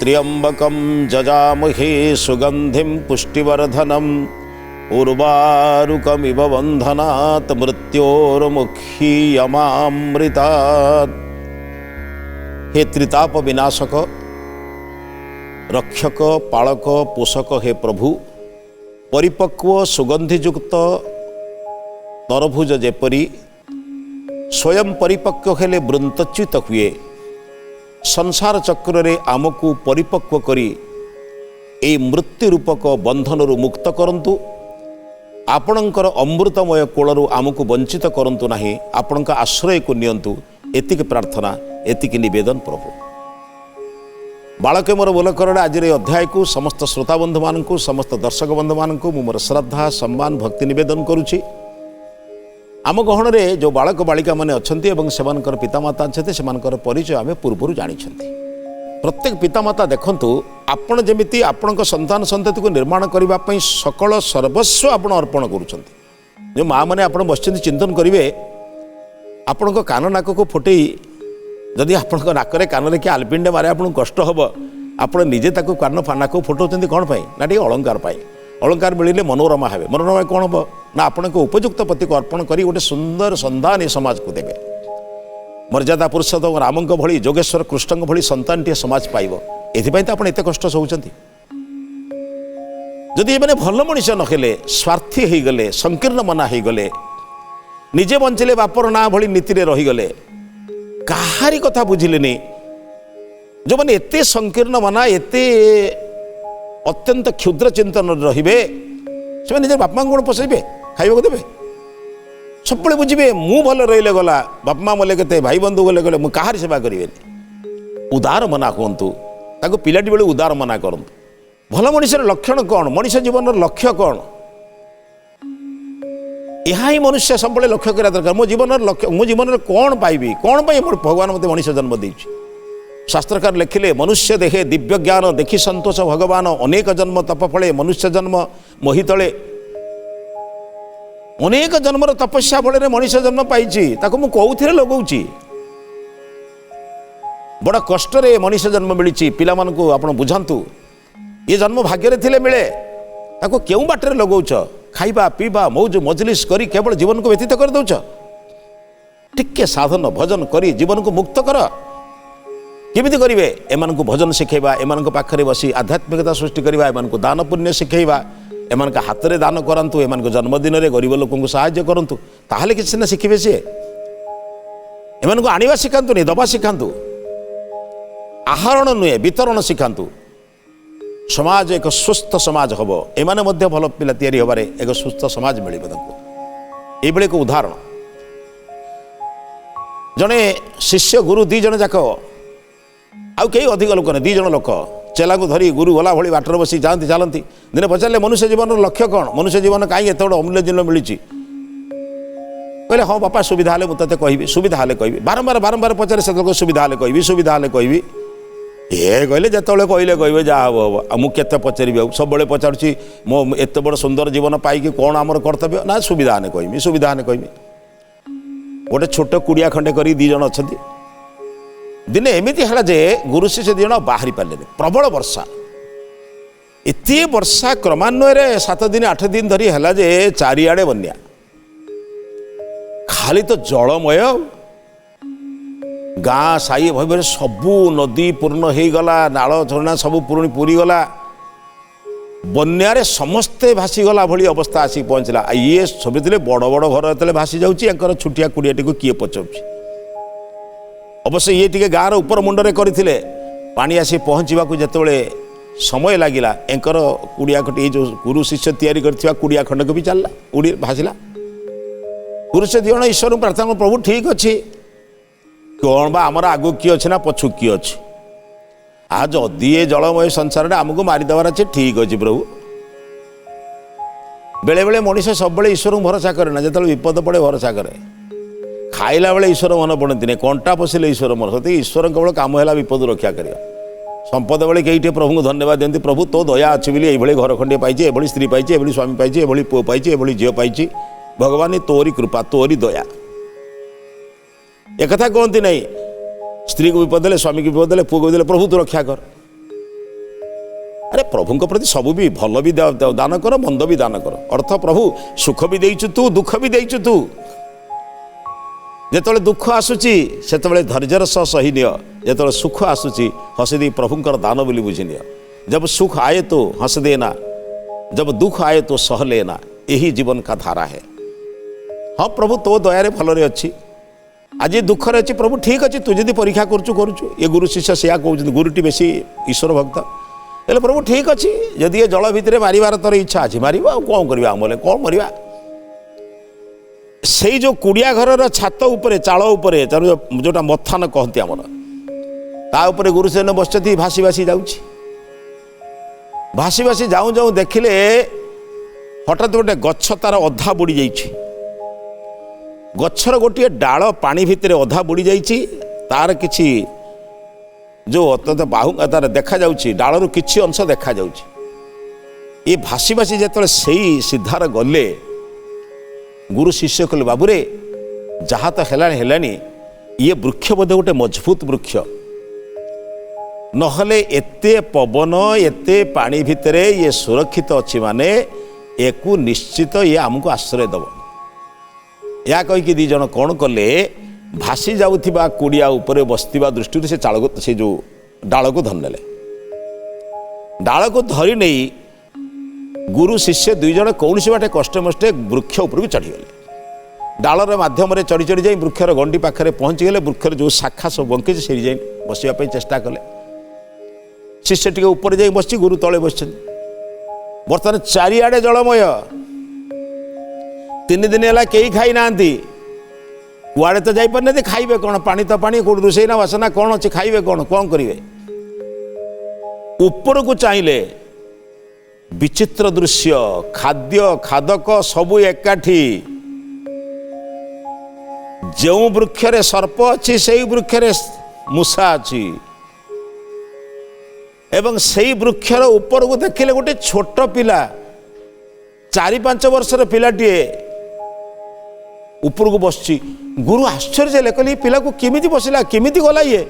त्र्यंबकं जजामहे सुगंधिं पुष्टिवर्धनम् उर्वारुकमिव बन्धनात् मृत्योर्मुक्षीयमामृतात्। हे त्रिताप विनाशक, रक्षक, पालक, पोषक हे प्रभु, परिपक्व सुगंधियुक्त तरभुज जेपरी स्वयं परिपक्व हेले वृंतच्युत हुए, संसार चक्र रे आमको परिपक्व करी ए मृत्यु रूपक बंधनरु मुक्त करंतु। आपणकर अमृतमय कोलरु आमको वंचित करंतु नाही, आपणक आश्रय को नियंतु। एतिक प्रार्थना, एतिक निवेदन प्रभु। बालके मोर बोलकर आज अध्याय को समस्त श्रोता बंधु मान, समस्त दर्शक बंधु मान मोर श्रद्धा सम्मान भक्ति निवेदन करुछि। आम गहन में जो बालक बालिका माने अच्छंती एवं सेमानकर पितामाता अच्छे सेमानकर परिचय आम पूर्व जानी। प्रत्येक पितामाता देखंतु, आपण जेमिति आपणक संतान संतति को निर्माण करने सकल सर्वस्व आपण अर्पण करुछंती। जो माँ मैंने आप बस चिंतन करेंगे, आपण कान नाक को फुटे जदि आपण नाकरे कान किए आलपिंडे मारे आपको कष्ट हम, आप निजे कान नाक फुटाऊँ कौन पाई ना टे अलंकार पाई। अलंकार मिले मनोरमा हे, मनोरमा कौन हम ना आपण उपयुक्त पति को अर्पण कर गोटे सुंदर संधान समाज को देवे। मर्यादा पुरुषोत्तम राम भली, जोगेश्वर कृष्ण भली संतान टी समाज पाइब। एथिपाई तो आप एत कष्ट सहउछंती। जदि मैंने भल मनीष नहेले, स्वार्थी हो गले, संकीर्ण मना हो गले, निजे बंचिले बापर ना भली नीति रे रही गले, काहारी कथा बुझिलेनी, जो मैंने एते संकीर्ण मना, एते अत्यंत क्षुद्र चिंतन रहिबे, से निजे बापा कौन पोषेबे, खाइबा को देबे, सब बुझे मु भल रही गला, बापा मले के भाई बंधु गले गले मुझे सेवा करें। उदार मना कहतु, ताको पिलाटी बेले उदार मना करतु। भल मनीषर लक्षण कौन, मनीष जीवन लक्ष्य कौन, यह ही मनुष्य सब लक्ष्य करा दरकार। मो जीवन लक्ष्य, मो जीवन कौन पाइबी, कौन पाई भगवान मत मनीष जन्म देछि। शास्त्रकार लिखिले, मनुष्य देहे दिव्य ज्ञान देखि संतोष भगवान, अनेक जन्म तप फले मनुष्य जन्म मोहितले। अनेक जन्मर तपस्या फल मनीष जन्म पाई, मु कौथिरे लगौछि। बड़ा कष्ट रे मनीष जन्म मिली। पिला मानकु आपण बुझांतु, ये जन्म भाग्य रे थिले मिले, ताको केउ बाटरे लगौछ, खाइबा पीबा मौज मजलिस करी केवल जीवन को व्यतीत कर दौछ। टिके साधन भजन करी जीवन को मुक्त कर। केमिति करिवे, एमान को भजन शिखेबा, एमान को पाखरे बसी आध्यात्मिकता सृष्टि करबा, एमान को दान पुण्य शिखेबा, एमान का हाथ रे दान करंतु, एमान को जन्मदिन रे गरीब लोक को सहायता करंतु, ताहले किछि ना शिखिबे। से एमान को आनिबा शिखांतु, नि दबा शिखांतु, आहरण नुहे वितरण शिखांतु। समाज एक सुस्थ समाज हम, एमाने मध्य भल पिला तैयारी होबारे एक सुस्थ समाज मिलिबो तांको। एबळे एक उदाहरण, जने शिष्य गुरु दी जन जाक, आउ कई अधिक लोक ने, दी जन लोक चेला को धरी गुरु गला भली बाटर बसी जाती चलती। दिने पचारे मनुष्य जीवन लक्ष्य कौन, मनुष्य जीवन कहीं एत बड़ अमूल्य जिन मिली। कहले हाँ बापा सुविधा हेले मुझे कहबी, सुविधा हेले कहबी। बारंबार बारंबार पचारे से सुविधा हेले कहबी, सुविधा हेले कहबी। ये कहले जिते कहले कहे जहाँ हम हम मुझे पचारि सब पचारुची मो एत बड़ सुंदर जीवन पाई कौन आमर कर्तव्य ना, सुविधा हेले कहबी, सुविधा हेले कहबी। गोटे छोट कुड़िया खंडे कर दी जन अच्छा। दिने एमती है जे गुरु शिष्य दी जन बाहरी पारे, प्रबल वर्षा, एत वर्षा क्रमान्वय 7 दिन 8 दिन धरी है जे चारिआडे बन्या, खाली तो जलमय। गाँ साई भाई सबू नदी पूर्ण हो गला, नाल झरणा सब पूरी गला, बन्यारे समस्ते भासीगला भली अवस्था आसिक पहुँचला। ये सब बड़ बड़ घर ये भासी जाऊँगी, छुटिया कुड़ियाटी को किए पचाऊँ। अवश्य ये टे गाँव ऊपर मुंडे करते पानी आसी पहुँचवा जिते समय लगिला, एंकर कुड़िया खटी जो गुरु शिष्य तैयारी करथिबा कुड़िया खंड को भी चलला, उड़ी भासिला। गुरु से दिजण ईश्वर प्रार्थना, प्रभु ठीक अच्छे कौन बा आमर आगु किए अच्छे ना पछु किए अच्छे, आज जदि ये जलमय संसार आमको मारिदेवार अच्छे, ठीक अच्छे प्रभु। बेले बेले मनीष सब ईश्वर भरोसा करे ना, जो विपद पड़े भरोसा करे। खाइला बेले ईश्वर मन पड़ती नहीं, कंटा पशिले ईश्वर मन सत्य। ईश्वर केवल काम है विपद रक्षा करिया। संपद बेले कई प्रभु को धन्यवाद दिखती, प्रभु तो दया अच्छी बोली ये घर खंडे पाई, ये स्त्री पाई, ये स्वामी पाई, ये पुओ पाई, ये झील पाई, भगवान तोरी कृपा तोरी दया। एक कथा कहती नहीं, स्त्री को विपद देले, स्वामी को विपद देले, पुओ को देले, प्रभु तो रक्षा कर। अरे प्रभु प्रति सबू भी भल भी दान कर मंद भी दान कर अर्थ प्रभु सुख भी देइछु तू दुख भी देइछु तू जेतବେଳେ दुख आसूची सेतବେଳେ धैर्यर सह सही निय जेतବେଳେ सुख आसूची हसी दे प्रभुंकर दान बोली बुझी निय जब सुख आए तो हंस देना जब दुख आए तो सह लेना यही जीवन का धारा है। हाँ प्रभु तो दयारे भलरे अच्छी आज दुखरे अच्छी प्रभु ठीक अच्छे तू जी परीक्षा करुचु ये गुरु शिष्य से कहते गुरुटी बेसी ईश्वर भक्त हेल्ले प्रभु ठीक अच्छी जदि ये जल भितर मारिबार तोर इच्छा अच्छी मार कौन करवा आम कौन मरवा से जो कुड़िया घर छात उपरे चाल उपरे जोटा मथान कहती आमर ता उपरे गुरुसेन बसती भासी भासी जाऊँगी भासी भासी जाऊँ जाऊँ देखिले हठात गोटे गछ तार अधा बुड़ी जाइए गछर गोटे डाल पानी भितर अधा बुड़ी जाइए तार किछि जो अत्यंत बाहु तार देखा जाउछि डालरू किछि अंश देखा जाउछि ये भासी भासी जेतले सेई सिद्धार गले गुरु शिष्य कहले बाबूरे जहाँ तो हेलानी ये वृक्ष बोधे गोटे मजबूत वृक्ष नहले एते पवन एते पानी भितरे ये सुरक्षित अच्छी माने एकु निश्चित ये आमको आश्रय दब या कहीकि दी जन कौन कले भासी जाउथिबा कुड़िया उपरे बसतिबा दृष्टि से चाल से जो डाल को धर नेले डाल को धरी नहीं गुरु शिष्य दुई जन कौन बाटे कष्टे मष्टे वृक्ष उपरକୁ चढ़ीगले डालर माध्यम चढ़ी चढ़ी जाई वृक्षर गंडी पाखे पहुँची गले वृक्षर जो शाखा सब बंकी से जाई बसवाई चेष्टा कले शिष्य टी ऊपर जा बस गुरु तले बस बर्तमान चारिआडे जलमय 3 दिन है कई खाई ना कुआड़े तो जापारे खाइबे कौन पानी तो पानी कौन रोषे ना बासना कौन अच्छे खाइबे कौन करेंगे ऊपर को चाहिए विचित्र दृश्य खाद्य खादक सबू एकाठी जो वृक्षरे सर्प अच्छी से वृक्षरे मूषा अच्छी एवं से वृक्षर ऊपर को देखिले गोटे छोट पिला 4-5 वर्षर पिलाटीए ऊपर को बसची गुरु आश्चर्य कहले पिला को किमिति बसला किमिति गला ये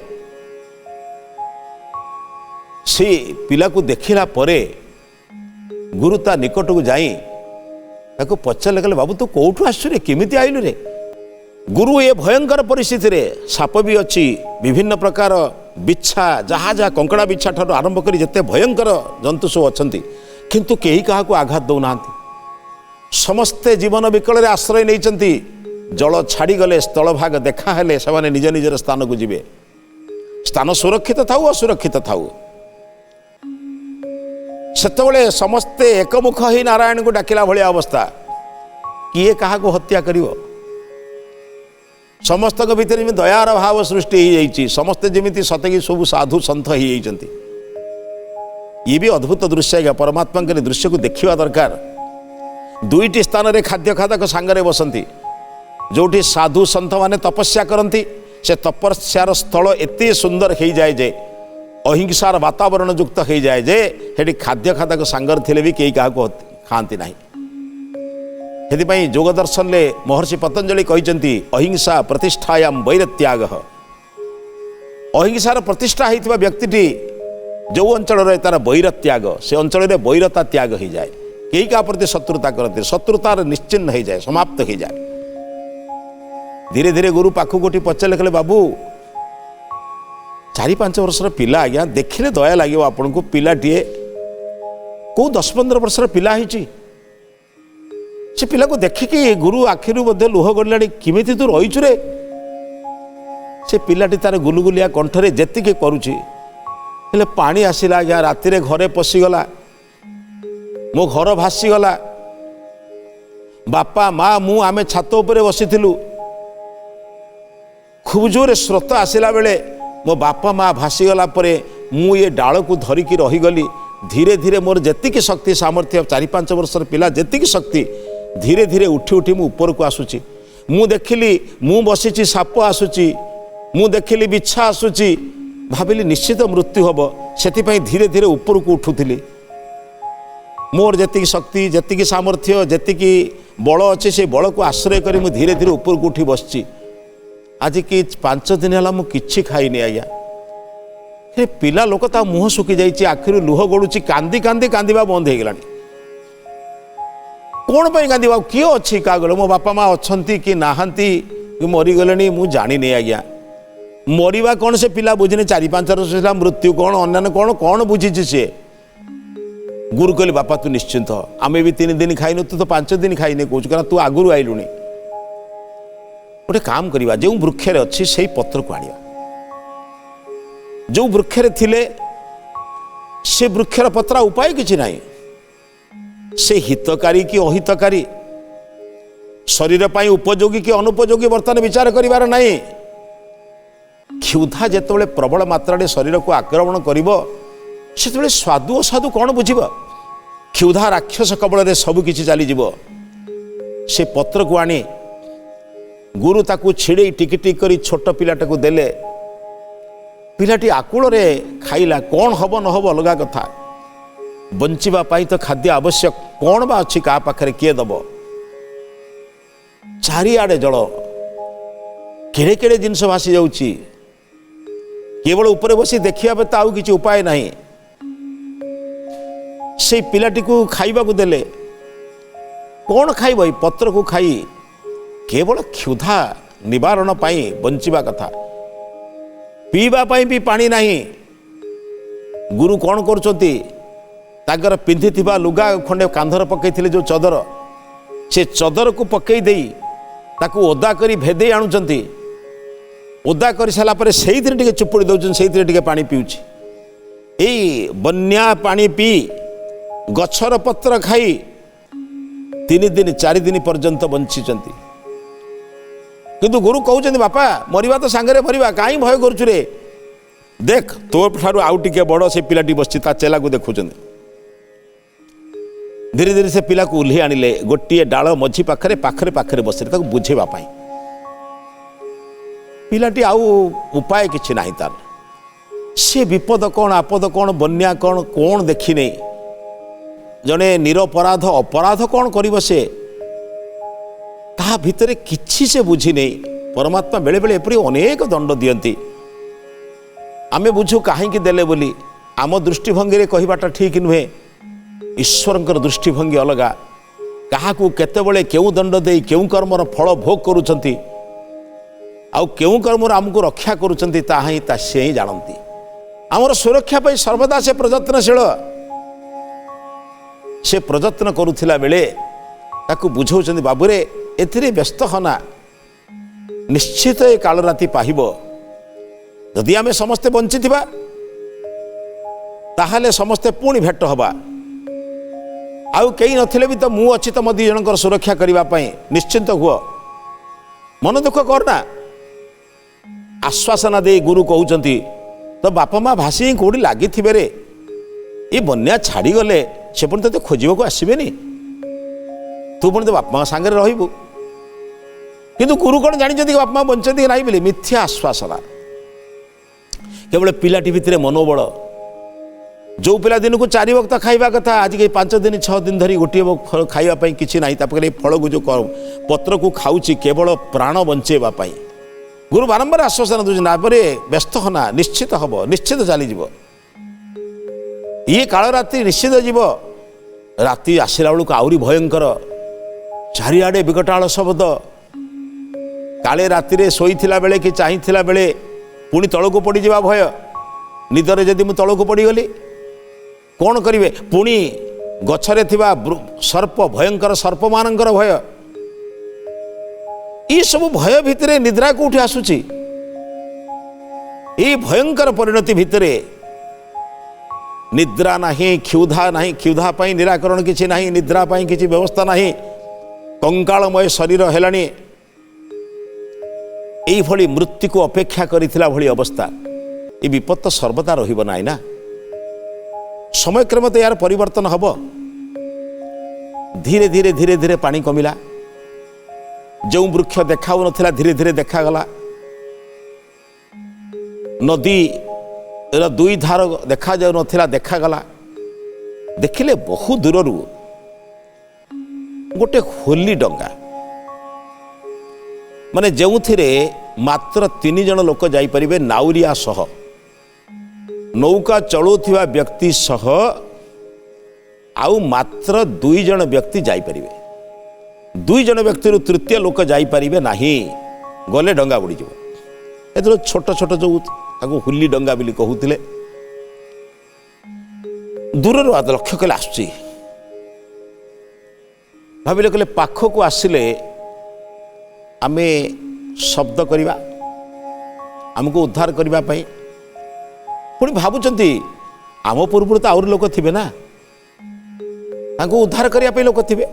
से पिला को देखिला परे गुरु ता निकट को जाई ताको पचारे कहले बाबू तू कोठू आसु रे किमिति आइलु रे गुरु ये भयंकर परिस्थिति रे साप भी अच्छी विभिन्न प्रकार बिच्छा जहाँ जहाँ कंकड़ा बिच्छा ठार आरंभ कर जिते भयंकर जंतु सब अच्छा किंतु कहीं क्या आघात दौना समस्ते जीवन विकल आश्रय नहीं जल छाड़ी गले स्थल भाग देखा हेले से निज निजर स्थान को जीवे स्थान सुरक्षित थाऊ असुरक्षित थाऊ सेतबेले समस्ते एकमुख ही नारायण को डाकिला भलिया अवस्था किए क्या हत्या करिवो समस्त भितर दयार भाव सृष्टि हो जाइए समस्ते जमी सतगी सब साधु सन्थ हो ये भी अद्भुत दृश्य है परमात्मा के दृश्य को देखा दरकार 2टी स्थान रे खाद्य खादक सांगरे बसंती जोठी साधु सन्थ माने तपस्या करती से तपस्यार स्थल एते सुंदर हो जाए जे अहिंसार वातावरण युक्त हो जाए जे हेटी खाद्य खादक सांगर थिले भी कई क्या खाती ना से जोग दर्शन ले महर्षि पतंजलि कहते अहिंसा प्रतिष्ठायाम वैरत्याग अहिंसार प्रतिष्ठा होता व्यक्ति जो अंचल तार वैरत्याग से अंचल वैरता त्याग हो जाए कई क्या प्रति शत्रुता करते शत्रुतार निश्चिन्न हो जाए समाप्त हो जाए धीरे धीरे गुरु पाखु गोटी पचारे कहले बाबू 4-5 वर्षर पिला आज्ञा देखिले दया लगे आपन को पिलाटीए को 10-15 वर्षर पिला होती से पिला को देखिकी गुरु आखिरु मध्य लुह गड़ा किमिति तू रहीचु रे से पिलाटी तार गुलुगुलिया कंठरे जेतिके करुची हेले पानी आसिला आज्ञा राति घरे पशिगला मो घर भासीगला बापा माँ मु आमे छात उपरे बसिथिलु खूब जोरे स्रोत आसिला बेले मो बापा माँ भासीगला परे मु ये डाल को धरिकी रहीगली धीरे धीरे मोर जेतिकी शक्ति सामर्थ्य 4-5 वर्षर पिला जेतिकी शक्ति धीरे धीरे उठी उठी मु ऊपर को आसुची मु देखिली मु बसीची साप आसुची मु देखिली बिच्छा आसुची भाविली निश्चित मृत्यु हम से धीरे धीरे ऊपर को उठुली मोर जेतिकी शक्ति जेतिकी सामर्थ्य जेतिकी बल अच्छे से बल को आश्रय करी मु धीरे धीरे ऊपर को उठी बसची आज कि 5 दिन है मु किछि खाइनी आज्ञा हे पिला लोक ता मुह सुखी जाइए आखिर लुह गड़ुची कांदी कांदी कांदा बंद हो गलानी कौन पर कांदा किए अच्छी क्या गल मो बापा माँ अच्छा कि नहांती कि मरीगले मुझे जानी आज्ञा मरवा कौन से पिला बुझिनी 4-5 वर्ष मृत्यु कौन अन्य कौन कौन बुझी सी गुरु कहले बापा तू निश्चिंत आमे भी 3 दिन खाइन तू तो 5 दिन खाइने कौच कारण तू आगुरी आइलुनी गोटे काम करवा जो वृक्षरे अच्छी से पत्र को आनिया जो वृक्षरे थिले से वृक्षर पत्रा उपाय किछि नाही से हितकारी कि अहितकारी शरीर पाई उपयोगी कि अनुपयोगी बर्तमान विचार करिवार नाही क्षुधा जेतेबेले प्रबल मात्रा शरीर को आक्रमण करिवो सेतेबेले स्वादु असाधु कौन बुझिब क्षुधा राक्षस कबल सबकि चली जीव से पत्र को आनी गुरु ताकू छिड़े टिक टिक करी छोट पिलाटा को देले पिलाटी आकुल रे खाइला कौन हब न हब अलग कथा बंचिबा पाई तो खाद्य आवश्यक कौन बा अच्छी का पाखरे किए दब चारिआडे जल केड़े केड़े जिनस भासी जाउची केवल ऊपर बसी देखिया पे आउ किछि उपाय नहीं से पिलाटी को खाइबा को देले कौन खाइब पत्र को खाई केवल क्षुधा निवारण पाई बंचिबा कथा पीवा पाई भी पानी नहीं गुरु कौन करछंती तागर पिंधिथिबा लुगा खंडे कांधर पकईथिले जो चदर से चदर को पकई देई ताकू ओदा करी भेदे आणुचंती ओदा कर सारा पर से चुपुड़ी दौरान से पानी पीऊँ यही बन्या पानी पी गछर पत्र खाई 3 दिन 4 दिन पर्यंत बंचिचंती किंतु गुरु कहते बापा मरवा तो सांगरे मरवा कहीं भय करुचु रे देख तो ठारू आउ टिके बड़ से पिलाटी बसची ता चेला को देखुं धीरे धीरे से पिला को उल्हे आनिले गोटे डाल मझी पाखरे पाखरे पाखरे बसरे ताको बुझेबा पाई पिलाटी आउ उपाय किछि नाही तार से विपद कौन आपद कौन बन्या कौन कौन देखी नहीं जने निरपराध अपराध कौन करिव से ता भितरे किछि से बुझी नहीं परमात्मा बेले बेले एपरी अनेक दंड दियंती आमे बुझू काहेकि देले बोली आम दृष्टिभंगी रे कहिबाटा ठीक नुहे ईश्वरंकर दृष्टिभंगी अलगा काहाकू केतेबेले केउ दंड देई केउ कर्मर फल भोग करूछंती आउ केउ कर्मर आमको रक्षा करूछंती ताहा ही ता से ही जानती आमर सुरक्षा पाई सर्वदा से प्रयत्नशील से प्रयत्न करुथिला बेले ताकू बुझाउछंती बाबूरे एथिरे व्यस्त होना निश्चित ए काल राति पाहिबो जदि आमे समस्ते बंचिथिबा ताहाले समस्ते पुणी भेट हबा आउ कई नथिले भी तो मु अच्छी तो मो 2 जनकर सुरक्षा करबा पई निश्चिंत हुओ मन दुख करना आश्वासना दे गुरु कहउचंती तो बापा माँ भासी कौटी लगी रे ये बन्या छाड़ी गले से पुणी तो खोजा को आसबेनि तू पुणी तो बापा माँ सांगे रही किंतु गुरु कौन जानी बापा माँ बंचती कि नहीं बोली मिथ्या आश्वासना केवल पिलाटी भितर मनोबल जो पिला दिन को 4 वक्त खाइबा कथा आज के 5 दिन 6 दिन धरी गोटे खाइबा किसी ना फल को जो पत्र को खाऊँ केवल प्राण बंचेबा गुरु बारंबार आश्वासन दूसरी ना व्यस्त होना निश्चित हम निश्चित चलीज ये काल रात्रि निश्चित जीव राति आसला बेलू आहरी भयंकर चारिआडे विकटाल शब्द काले राति शोईला बेले कि चाहिला बेले पुणी तलक पड़जा भय निदरे जदि मु तलक पड़गली कौन करेंगे पुणी गछरे थिबा सर्प भयंकर सर्प मानकर भय ये सब भय भितरे निद्रा कौटी आसुची ये भयंकर परिणति भितरे निद्रा नहीं क्षुधा नहीं क्षुधा पाई निराकरण किसी नहीं निद्रा पाई किसी व्यवस्था नहीं कंकालमय शरीर हेलानी यही भली मृत्यु को अपेक्षा करिथिला भली अवस्था ये विपद तो सर्वदा रहिबो नाही ना समय क्रम तो यार परिवर्तन हब धीरे धीरे धीरे धीरे पानी कमिला जो वृक्ष देखा नथिला धीरे धीरे देखागला नदी 2 धार देखा जाऊ नथिला देखागला देखिले बहु दूर गोटे होली डंगा माने जो मात्र 3 जन लोक जाइपारे नाउरिया सह नौका चलाउथिबा व्यक्ति सह आउ मात्र 2 जण व्यक्ति जापर 2 जण व्यक्ति तृतीय लोक जापर ना गले डंगा बुड़ी ए छोट छोट जो हुली डंगा बोली कहते दूर लक्ष्य कले आसुची भाविले कहले पाखक आसिले आमे शब्द करवा आमको उद्धार करने पुणी भावुंट आम पूर्व तो आउरी लोक थे ना उद्धार करने लोक थे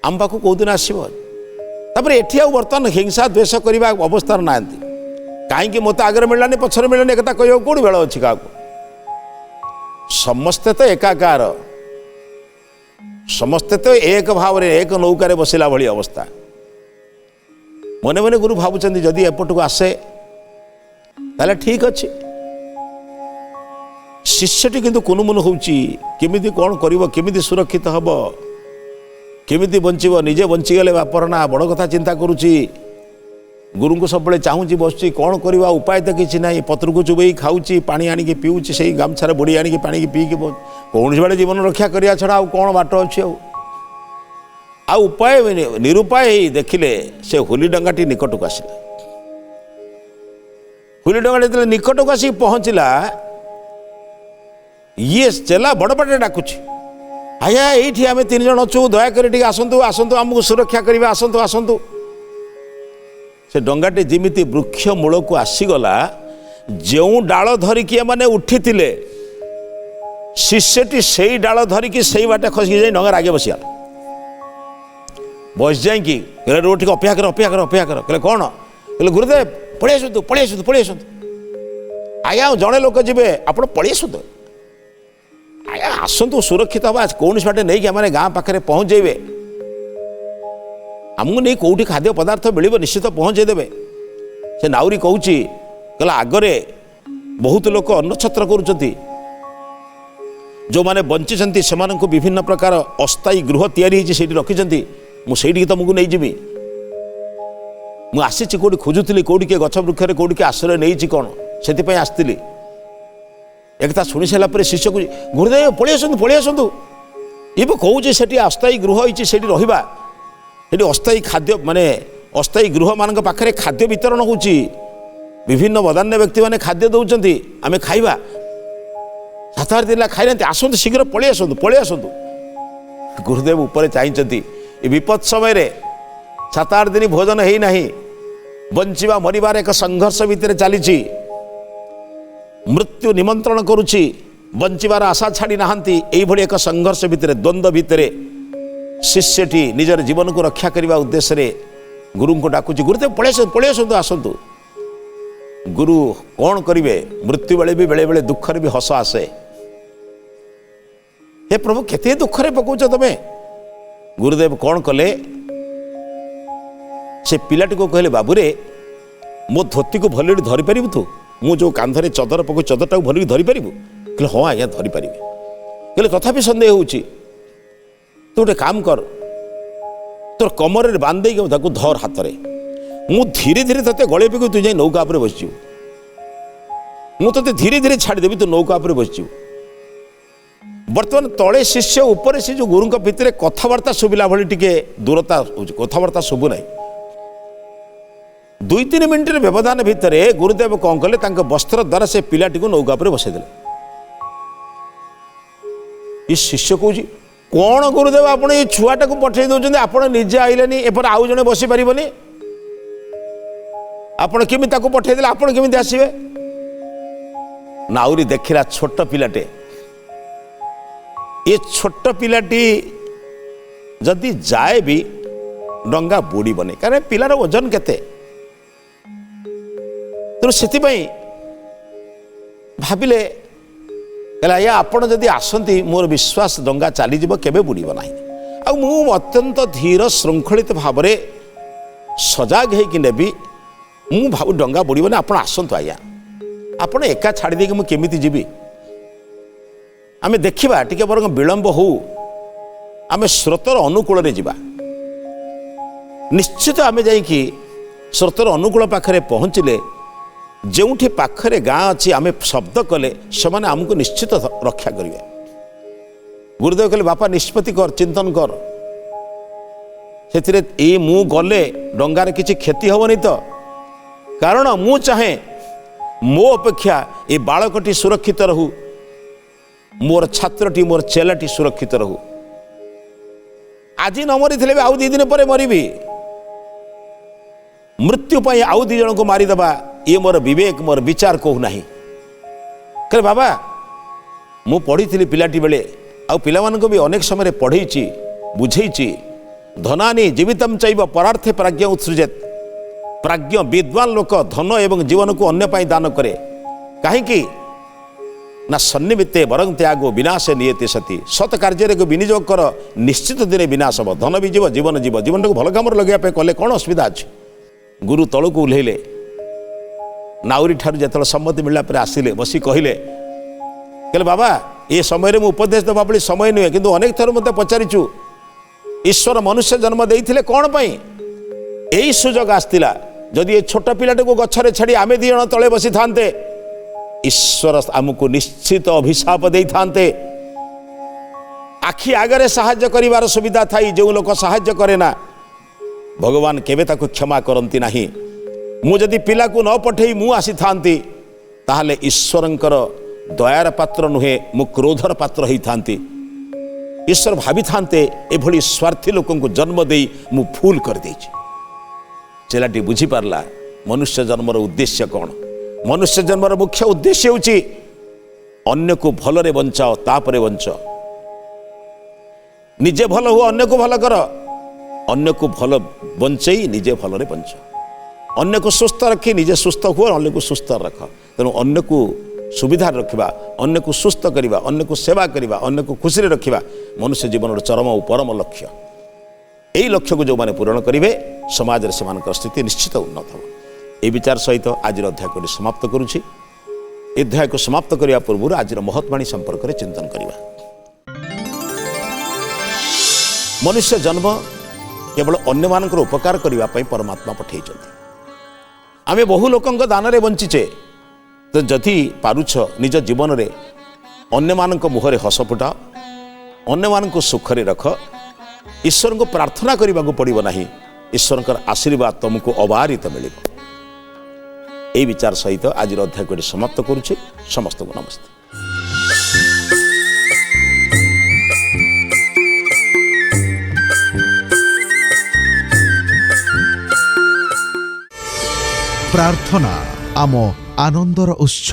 आम पाक कौ दिन आसपर एटी बर्तमान हिंसा द्वेष करने अवस्था ना कहीं मत आगे मिललानी पछर मिललानी एक कह कौट बेल अच्छी क्या समस्ते तो एकाकार समस्ते तो एक भाव में एक नौकार बसला भली अवस्था मने मने गुरु भावुं जदि एपट को आसे ताले ठीक अच्छे शिष्यटी किंतु कुनुमुनु होउची केमिति कौन करिवो केमिति सुरक्षित हब केमिति बंचिबो निजे बंचीगले बापर ना बड़ कथा चिंता करुची गुरु को सब चाहूँगी बसुची कौन करवा उपाय तो किसी ना पत्र को चुबई खाऊँ पानी आणिकी पीऊँच से गामछार बुड़ी आणिकी पानी पीकी कौन बड़े जीवन रक्षा करिया छड़ा आउ कौन बाट अच्छी उपाय निरुपाय देखिले से होली डंगाटी निकट को आसिला होली डंगाटी निकट को आसिक पहुँचला ये चेला बड़ बाटे डाकुची आया ये आम 3 जण अच्छु दयाकोरी टे आसतु आसतु आमको सुरक्षा करेंगे आसतु आसतु से डंगाटे जिमिति वृक्ष मूल को आसीगला जो डाल धरिकी मैंने उठी थे शिष्यटी से डाल धरिकी से बाटे खसिक जाए डंगार आगे बसिया बस जाइकी रोटी अपेक्षा कर अपेक्षा कर अपेक्षा कर कहले कौन कहले गुरुदेव पलि आसतु पलि आसतु पलि आसतु आया जड़े लोक जी आप पलि आसतु आया आसतु सुरक्षित हवा कौन बाटे नहीं कि मैंने गाँ पाखे पहुँचे आमको नहीं कौटी खाद्य पदार्थ मिल निश्चित पहुँचेदेवे से नाउरी कहूँ कहला आगरे बहुत लोक अन्नछत्र करुँच जो मैंने बंची से विभिन्न प्रकार अस्थायी गृह तैयारी रखी मुझे तुमको नहीं जीवी मुझे कौटी खोजुली कौटी किए गछ वृक्ष कौटी किए आश्रय नहीं कौन से आसती एक शुणी सारापर शिष्य को गुरुदेव पलि आसतु ये कहूँ से अस्थायी गृह से रहा ये अस्थायी खाद्य माने अस्थायी गृह मान पाखे खाद्य वितरण होची विभिन्न बदान्य व्यक्ति मैंने खाद्य दौरान आम खाइबा 7-8 दिन खाई ना आसतु शीघ्र पलि आसतु गुरुदेव ऊपर चाहिए विपद समय 7-8 दिन भोजन है ना बंचिबा मरिबार एक संघर्ष भितर चली मृत्यु निमंत्रण करुच्ची बंचिबार आशा छाड़ी नहांती एभली एक संघर्ष भितर द्वंद्व भितर शिष्यटी निजर जीवन को रक्षा करने उद्देश्य रे गुरु को डाकुची गुरुदेव पलि आसतु आसतु गुरु कौन करेंगे मृत्यु बेले भी बेले बेले दुखर भी हस आसे हे प्रभु केते दुखरे पकाउछ तमें गुरुदेव कौन कले से पिलाटी को कहले बाबूरे मो धोती को भल धरी पारू तू मु जो कांधरे चदर पकड़ चदरटा भल धरी पारू कहले हाँ आज्ञा धरी पारि कहले तथापि सन्देह होउची तू गोटे काम कर तोर कमर बांध दे धर हाथ में मु धीरे धीरे ते गले पक तू जाए नौका पर बसचु मु ते धीरे धीरे छाड़देवी तू नौका पर बसचु बर्तमान तले शिष्य ऊपर से जो गुरु भितर कथबार्ता शुभिला भली टिके दूरता कथबार्ता शुभु ना 2-3 मिनट व्यवधान भितर गुरुदेव कौन कले वस्त्र द्वारा से पिलाटी को नौका पर बसईदे ये शिष्य कौच कौन गुरुदेव आप ये छुआटा को पठे दौरान आप निजे आइलेनी एपर आउ जने बसी पारबनी आपण केमी ताको पठेदेले आपण केमी आसबे नाउरी देखला छोट पिलाटे ये छोट पिलाटी जदि जाए भी डंगा बुड़बनी कारण पिलार ओजन केते तेणु से भाविले कहला आपण जदि आसती मोर विश्वास डंगा चलीज केबे बुड़ब ना आ अत्यंत धीर श्रृंखलित भाव में सजाग होगी नेबी मु भाव डंगा बुड़बनी आप आसतु आज्ञा आपण एका छाड़ी देकी मुझे केमिति जीवी आम देखा टी बर विलंब हो आम स्रोतर अनुकूल रे जीवा निश्चित आम जा स्रोतर अनुकूल पाखे पहुँचले जोठी पाखरे गाँ अच्छी आम शब्द कले से आमको निश्चित रक्षा करेंगे। गुरुदेव कहले बापा निष्पत्ति कर चिंतन कर से मु गले डंगार किसी क्षति हेनी तो कारण मु चाहे मो अपेक्षा ये बालकटी सुरक्षित रहू मोर छात्रटी मोर चेलाटी सुरक्षित रहू। आज न मरी थे आउ 2 दिन पर मरबी मृत्यु पर आउ 2 जन को मारिदेवा ये मोर विवेक मोर विचार कहूना कहे बाबा मु पढ़ी पिलाटी बेले आउ पिला भी अनेक समय पढ़े बुझे धनानी जीवितम चैव परार्थे प्राज्ञ उत्सृजेत प्राज्ञ विद्वान लोक धन एवं जीवन को अन्य पाई दान करे कहीं ना सन्निमित्ते बरं त्यागो विनाश नियते सती सत कार्य को विनियोग कर निश्चित दिन विनाश हम धन भी जीव जीवन जीव जीवन को भल कम लगे कले कौन असुविधा अच्छे। गुरु तल को ओह्लैले नाउरी ठार जो सम्मति मिलला पर आसिले बसी कहले कहले बाबा ये समय में उपदेश देवा भली समय नुहे किंतु अनेक थर मत पचारिचु ईश्वर मनुष्य जन्म देते कौन पाई यही सुजोग आसला जदि ये छोट पिलाटे को गछरे छाड़ी आम 2 जन तले बसी थांते ईश्वर आमको निश्चित अभिशाप दे थांते। आखि आगरे साहाय्य करिवार सुविधा थाई जो लोक साहाय्य करे ना भगवान केबे ताको क्षमा करंती नाही। मु जदि पिला को न पठेई मु आसी थांती ताहले ईश्वरंकर दयार पात्र नुहे मु क्रोधर पात्र ही थांती। ईश्वर भावी थांते एभली स्वार्थी लोक जन्म दे मु फूल कर देछि। चेलाटी बुझी पारला मनुष्य जन्मर उद्देश्य कौन। मनुष्य जन्मर मुख्य उद्देश्य होछि अन्य को भलरे बंचाओ तापरे बंच निजे भल हो अन्य को भल कर अन्य को भल बंचई निजे भलरे बंच अन्य को सुस्थ रखी निजे सुस्थ हुओ अन्य को सुस्थ रख। तेणु अन्य को सुविधा रखा अन्य को सुस्थ करवा अन्य को सेवा करवा अन्य को खुशी रखा मनुष्य जीवन चरम और परम लक्ष्य। यही लक्ष्य को जो मैंने पूरण करेंगे समाज रे सेमानकर स्थिति निश्चित उन्नत हो। ये विचार सहित आज अध्याय को समाप्त करुछि। अध्याय को समाप्त करने पूर्व आज महत्वाणी संपर्क में चिंतन करवा। मनुष्य जन्म केवल अन्य मानकर उपकार करने परमात्मा पठे आमे बहु लोकंक दान रे बंचीचे तो जदि पारुछ निज जीवन रे अन्य मानक मुहरे हस फुटा अन्य मानक सुखरे रख ईश्वर को प्रार्थना करने को पड़ो ना ईश्वर आशीर्वाद तुमको अबारित मिल। यही विचार सहित आज अध्याय को समाप्त करुछि। समस्त को नमस्ते। प्रार्थना आम आनंदर उत्स।